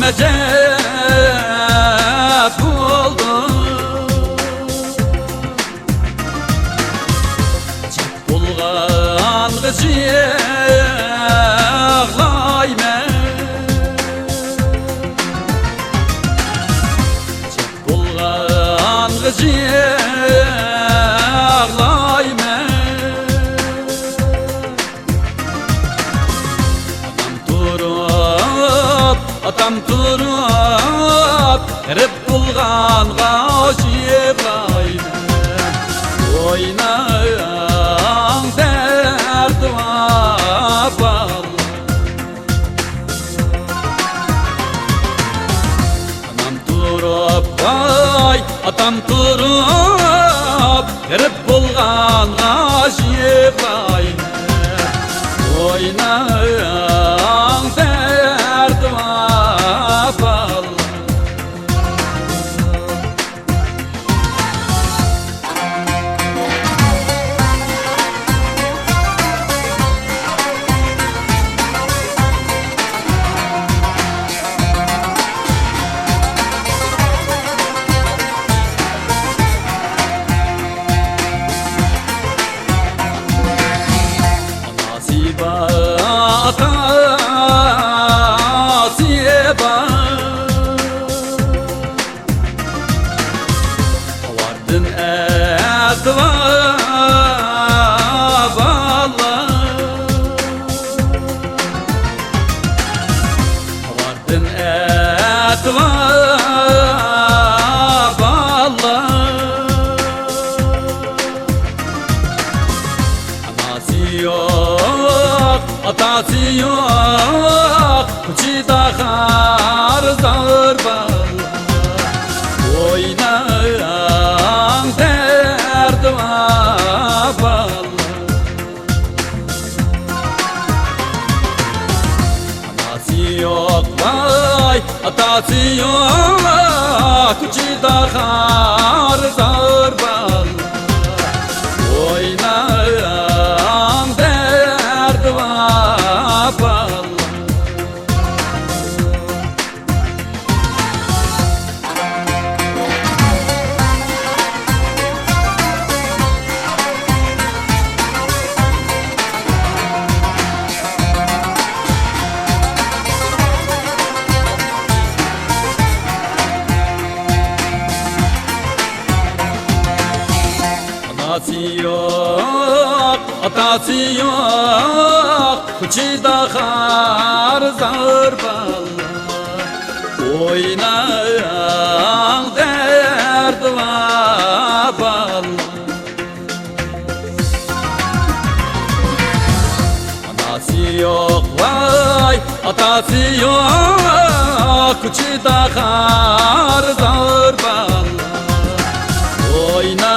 necep oldu. Cep bulgan kızı ağlayma. Cep bulgan kızı ağlayma. Atam turup erip bulgan gaşip aynen oynayan derdi var. Anam turup vay atam turup erip bulgan gaşip aynen oynayan derdi var. Vardın etva vallahi, vardın etva vallahi. Anası yok, atası yok, kıçı da harzar vallahi oynayan derdi var vallahi. Anası yok vay atası yok, kıçı da harzar vallahi oynayan derdi var vallahi. Anası yok, atası yok, kıçı da harzar vallahi oynayan derdi var vallahi. Anası yok vay atası yok, kıçı da harzar vallahi oynayan